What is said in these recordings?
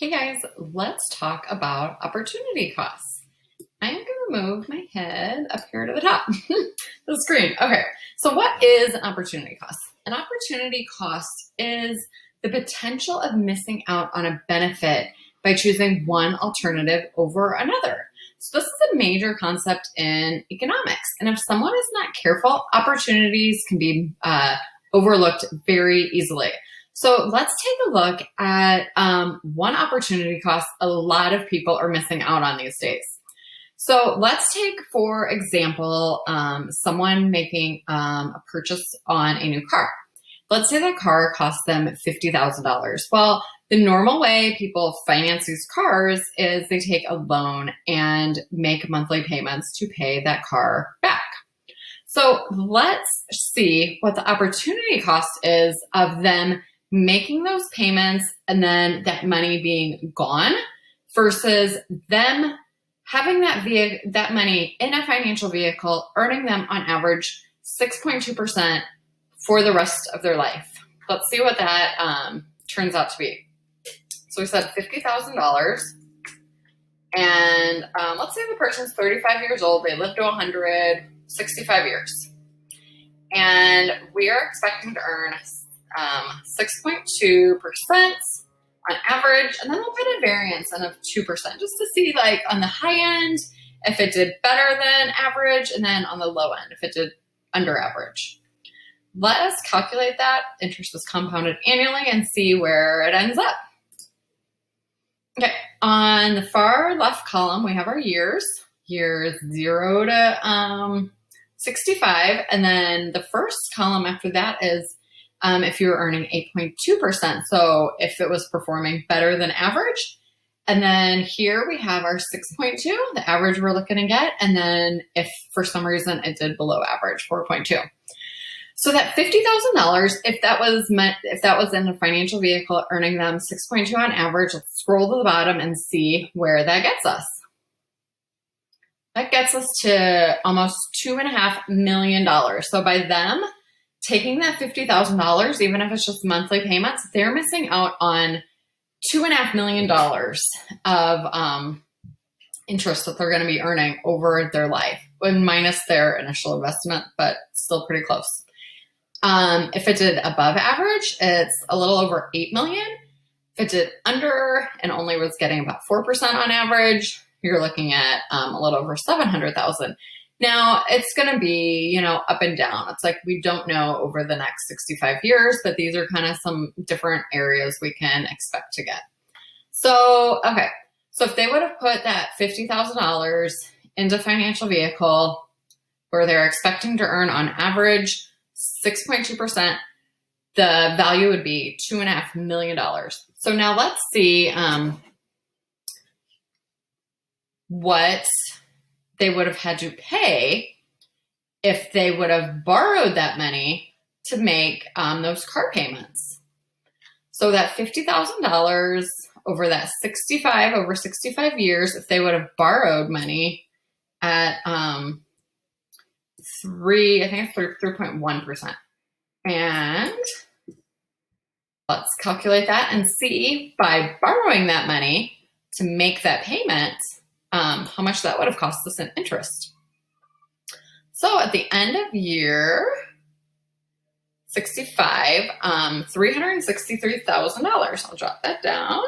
Hey guys, let's talk about opportunity costs. I am going to move my head up here to the top of the screen. Okay, so what is an opportunity cost? An opportunity cost is the potential of missing out on a benefit by choosing one alternative over another. So this is a major concept in economics. And if someone is not careful, opportunities can be overlooked very easily. So let's take a look at one opportunity cost a lot of people are missing out on these days. So let's take, for example, someone making a purchase on a new car. Let's say that car costs them $50,000. Well, the normal way people finance these cars is they take a loan and make monthly payments to pay that car back. So let's see what the opportunity cost is of them making those payments and then that money being gone versus them having that money in a financial vehicle, earning them on average 6.2% for the rest of their life. Let's see what that turns out to be. So we said $50,000. And let's say the person's 35 years old, they live to 165 years. And we are expecting to earn 6.2% on average, and then we'll put a variance in of 2% just to see, like, on the high end if it did better than average, and then on the low end if it did under average. Let us calculate that. Interest is compounded annually and see where it ends up. Okay, on the far left column we have our years 0 to 65, and then the first column after that is if you were earning 8.2%. So if it was performing better than average. And then here we have our 6.2, the average we're looking to get. And then if for some reason it did below average, 4.2. So that $50,000, if that was in a financial vehicle earning them 6.2 on average, let's scroll to the bottom and see where that gets us. That gets us to almost $2.5 million. So by them taking that $50,000, even if it's just monthly payments, they're missing out on $2.5 million of interest that they're going to be earning over their life, minus their initial investment, but still pretty close. If it did above average, it's a little over $8 million. If it did under and only was getting about 4% on average, you're looking at a little over $700,000. Now, it's going to be, up and down. It's like we don't know over the next 65 years, but these are kind of some different areas we can expect to get. So, okay. So if they would have put that $50,000 into financial vehicle where they're expecting to earn on average 6.2%, the value would be $2.5 million. So now let's see what they would have had to pay if they would have borrowed that money to make those car payments. So that $50,000 over that 65 years, if they would have borrowed money at 3.1%. And let's calculate that and see by borrowing that money to make that payment, how much that would have cost us in interest. So at the end of year 65, $363,000. I'll drop that down.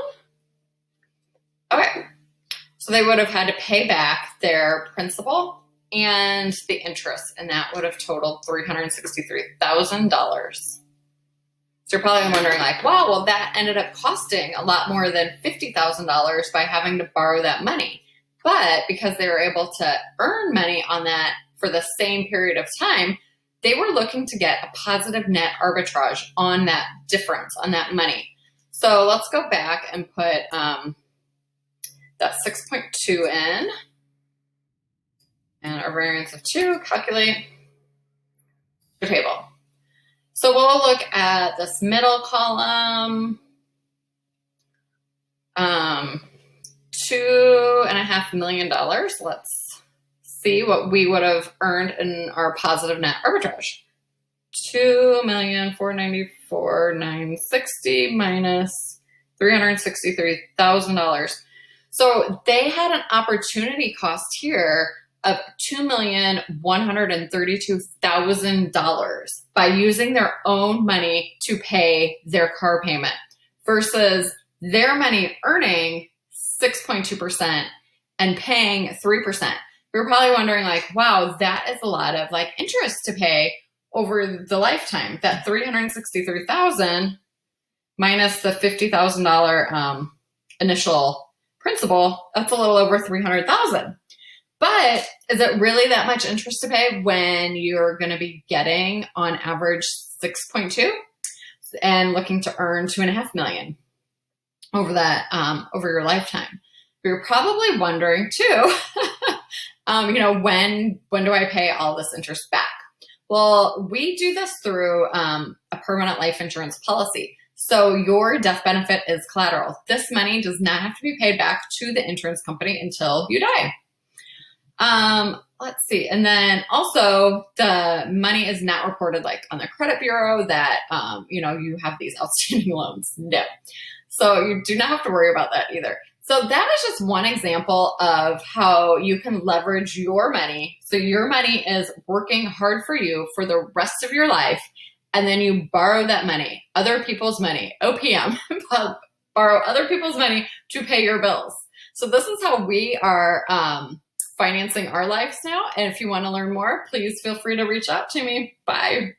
Okay. So they would have had to pay back their principal and the interest, and that would have totaled $363,000. So you're probably wondering, like, wow, well, that ended up costing a lot more than $50,000 by having to borrow that money. But because they were able to earn money on that for the same period of time, they were looking to get a positive net arbitrage on that difference, on that money. So let's go back and put that 6.2 in. And our variance of 2, calculate the table. So we'll look at this middle column. $2.5 million. Let's see what we would have earned in our positive net arbitrage. 2,494,960 minus $363,000. So they had an opportunity cost here of $2,132,000 by using their own money to pay their car payment versus their money earning 6.2% and paying 3%. You're probably wondering like, wow, that is a lot of like interest to pay over the lifetime. That $363,000 minus the $50,000 initial principal, that's a little over $300,000. But is it really that much interest to pay when you're going to be getting on average 6.2 and looking to earn 2.5 million over that over your lifetime? You're probably wondering too, when do I pay all this interest back? Well, we do this through a permanent life insurance policy. So your death benefit is collateral. This money does not have to be paid back to the insurance company until you die. Let's see. And then also the money is not reported like on the credit bureau that, you have these outstanding loans. No. So you do not have to worry about that either. So that is just one example of how you can leverage your money. So your money is working hard for you for the rest of your life. And then you borrow that money, other people's money, OPM, borrow other people's money to pay your bills. So this is how we are financing our lives now. And if you want to learn more, please feel free to reach out to me. Bye.